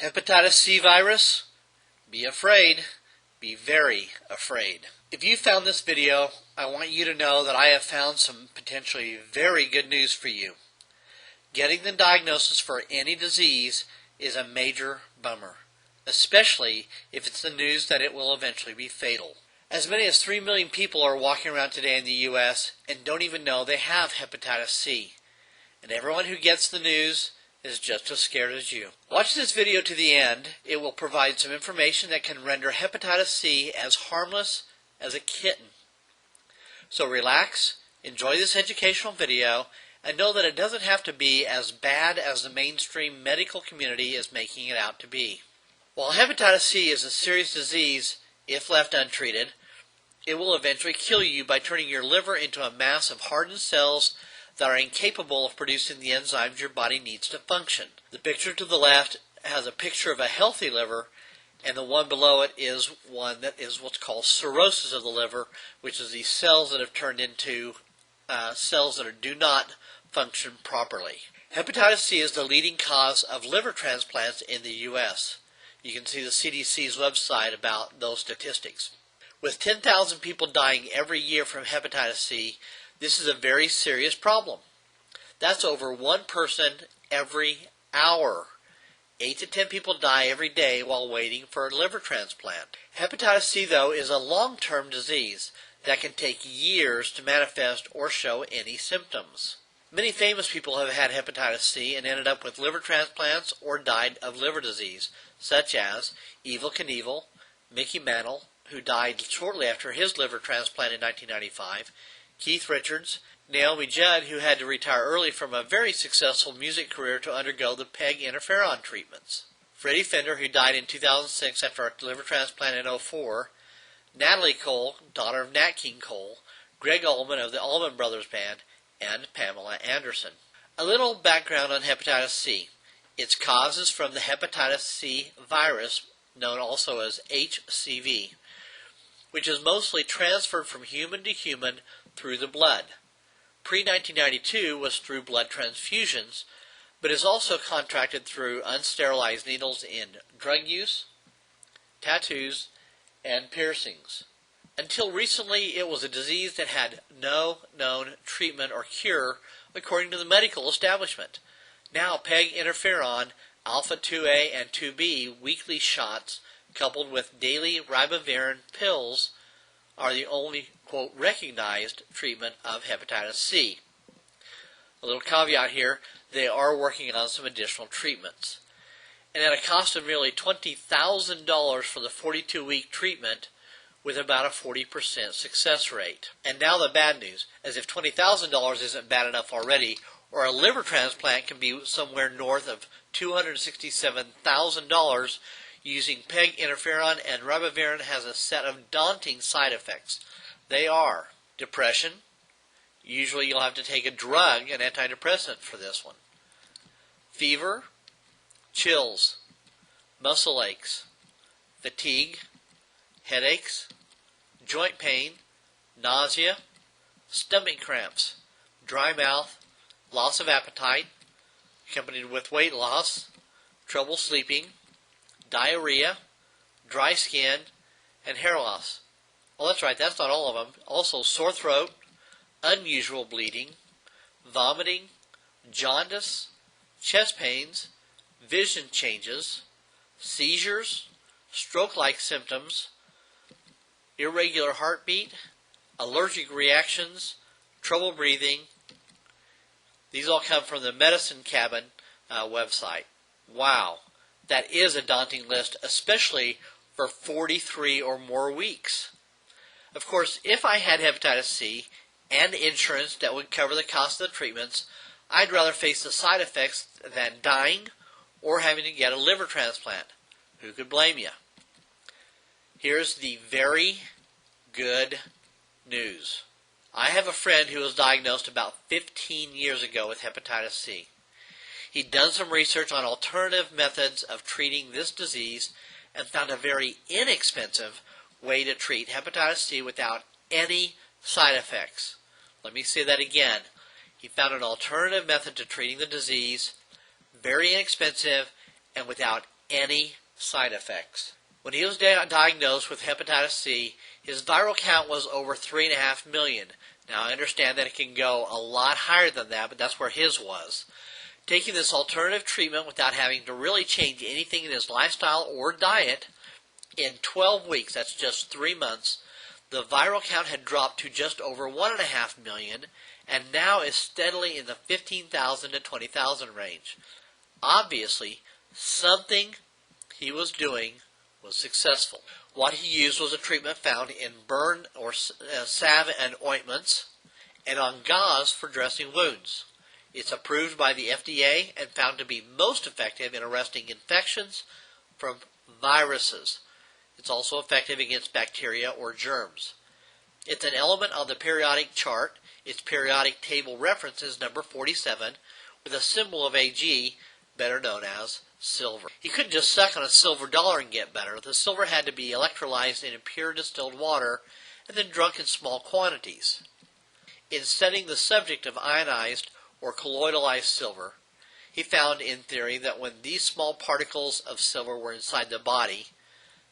Hepatitis C virus? Be afraid. Be very afraid. If you found this video, I want you to know that I have found some potentially very good news for you. Getting the diagnosis for any disease is a major bummer, especially if it's the news that it will eventually be fatal. As many as 3 million people are walking around today in the U.S. and don't even know they have hepatitis C. And everyone who gets the news is just as scared as you. Watch this video to the end. It will provide some information that can render hepatitis C as harmless as a kitten. So relax, enjoy this educational video, and know that it doesn't have to be as bad as the mainstream medical community is making it out to be. While hepatitis C is a serious disease, if left untreated, it will eventually kill you by turning your liver into a mass of hardened cells that are incapable of producing the enzymes your body needs to function. The picture to the left has a picture of a healthy liver, and the one below it is one that is what's called cirrhosis of the liver, which is these cells that have turned into cells that do not function properly. Hepatitis C is the leading cause of liver transplants in the U.S. You can see the CDC's website about those statistics. With 10,000 people dying every year from hepatitis C, this is a very serious problem. That's over one person every hour. 8 to 10 people die every day while waiting for a liver transplant. Hepatitis C, though, is a long-term disease that can take years to manifest or show any symptoms. Many famous people have had hepatitis C and ended up with liver transplants or died of liver disease, such as Evel Knievel, Mickey Mantle, who died shortly after his liver transplant in 1995, Keith Richards, Naomi Judd, who had to retire early from a very successful music career to undergo the PegInterferon treatments, Freddie Fender, who died in 2006 after a liver transplant in 2004, Natalie Cole, daughter of Nat King Cole, Greg Allman of the Allman Brothers Band, and Pamela Anderson. A little background on hepatitis C. Its cause is from the hepatitis C virus, known also as HCV, which is mostly transferred from human to human through the blood. Pre-1992 was through blood transfusions, but is also contracted through unsterilized needles in drug use, tattoos, and piercings. Until recently, it was a disease that had no known treatment or cure according to the medical establishment. Now, PegInterferon alpha-2A and 2B weekly shots coupled with daily Ribavirin pills are the only, quote, recognized treatment of hepatitis C. A little caveat here, they are working on some additional treatments. And at a cost of nearly $20,000 for the 42-week treatment with about a 40% success rate. And now the bad news, as if $20,000 isn't bad enough already, or a liver transplant can be somewhere north of $267,000, using PegInterferon and Ribavirin has a set of daunting side effects. They are depression. Usually you'll have to take a drug, an antidepressant for this one. Fever, chills, muscle aches, fatigue, headaches, joint pain, nausea, stomach cramps, dry mouth, loss of appetite, accompanied with weight loss, trouble sleeping, diarrhea, dry skin, and hair loss. Well, that's right, that's not all of them. Also sore throat, unusual bleeding, vomiting, jaundice, chest pains, vision changes, seizures, stroke-like symptoms, irregular heartbeat, allergic reactions, trouble breathing. These all come from the Medicine Cabin website. Wow. That is a daunting list, especially for 43 or more weeks. Of course, if I had hepatitis C and insurance that would cover the cost of the treatments, I'd rather face the side effects than dying or having to get a liver transplant. Who could blame you? Here's the very good news. I have a friend who was diagnosed about 15 years ago with hepatitis C. He'd done some research on alternative methods of treating this disease and found a very inexpensive way to treat hepatitis C without any side effects. Let me say that again. He found an alternative method to treating the disease, very inexpensive, and without any side effects. When he was diagnosed with hepatitis C, his viral count was over 3.5 million. Now, I understand that it can go a lot higher than that, but that's where his was. Taking this alternative treatment without having to really change anything in his lifestyle or diet, in 12 weeks, that's just 3 months, the viral count had dropped to just over 1.5 million, and now is steadily in the 15,000 to 20,000 range. Obviously, something he was doing was successful. What he used was a treatment found in burn or salve and ointments, and on gauze for dressing wounds. It's approved by the FDA and found to be most effective in arresting infections from viruses. It's also effective against bacteria or germs. It's an element on the periodic chart. Its periodic table reference is number 47 with a symbol of Ag, better known as silver. He couldn't just suck on a silver dollar and get better. The silver had to be electrolyzed in pure distilled water and then drunk in small quantities. In studying the subject of ionized or colloidalized silver, he found in theory that when these small particles of silver were inside the body,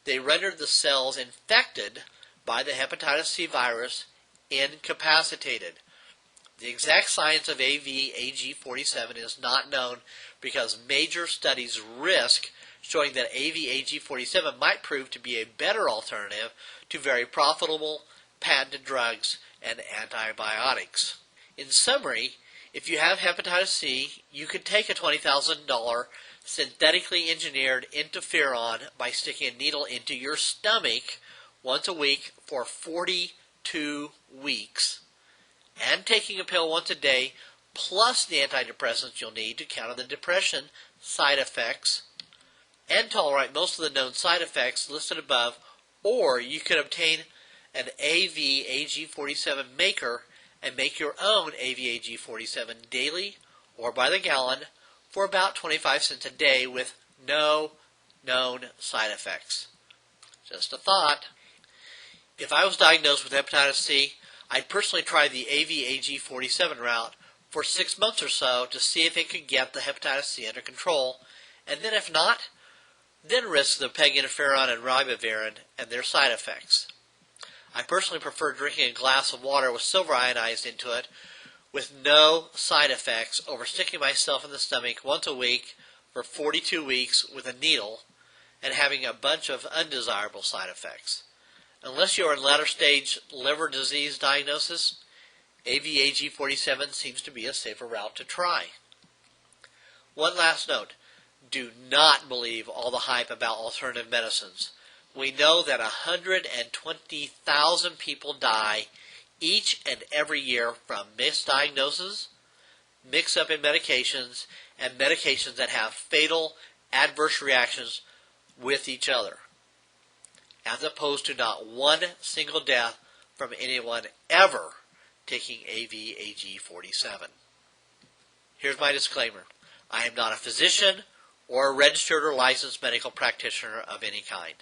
they rendered the cells infected by the hepatitis C virus incapacitated. The exact science of AVAg47 is not known because major studies risk showing that AVAg47 might prove to be a better alternative to very profitable patented drugs and antibiotics. In summary, if you have hepatitis C, you could take a $20,000 synthetically engineered interferon by sticking a needle into your stomach once a week for 42 weeks and taking a pill once a day plus the antidepressants you'll need to counter the depression side effects and tolerate most of the known side effects listed above, or you could obtain an AVAg47 Maker and make your own AVAg47 daily or by the gallon for about 25 cents a day with no known side effects. Just a thought. If I was diagnosed with hepatitis C, I'd personally try the AVAg47 route for 6 months or so to see if it could get the hepatitis C under control, and then if not, then risk the PegInterferon and Ribavirin and their side effects. I personally prefer drinking a glass of water with silver ionized into it with no side effects over sticking myself in the stomach once a week for 42 weeks with a needle and having a bunch of undesirable side effects. Unless you are in latter stage liver disease diagnosis, AVAg47 seems to be a safer route to try. One last note. Do not believe all the hype about alternative medicines. We know that 120,000 people die each and every year from misdiagnosis, mix-up in medications, and medications that have fatal adverse reactions with each other, as opposed to not one single death from anyone ever taking AVAg47. Here's my disclaimer. I am not a physician or a registered or licensed medical practitioner of any kind.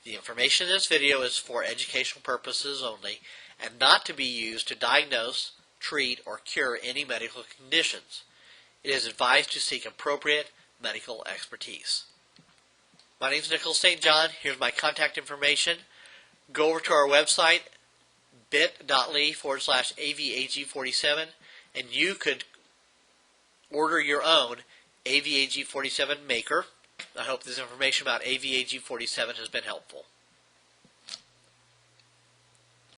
The information in this video is for educational purposes only and not to be used to diagnose, treat, or cure any medical conditions. It is advised to seek appropriate medical expertise. My name is Nicholas St. John. Here's my contact information. Go over to our website, bit.ly/AVAg47, and you could order your own AVAg47 Maker. I hope this information about AVAg47 has been helpful.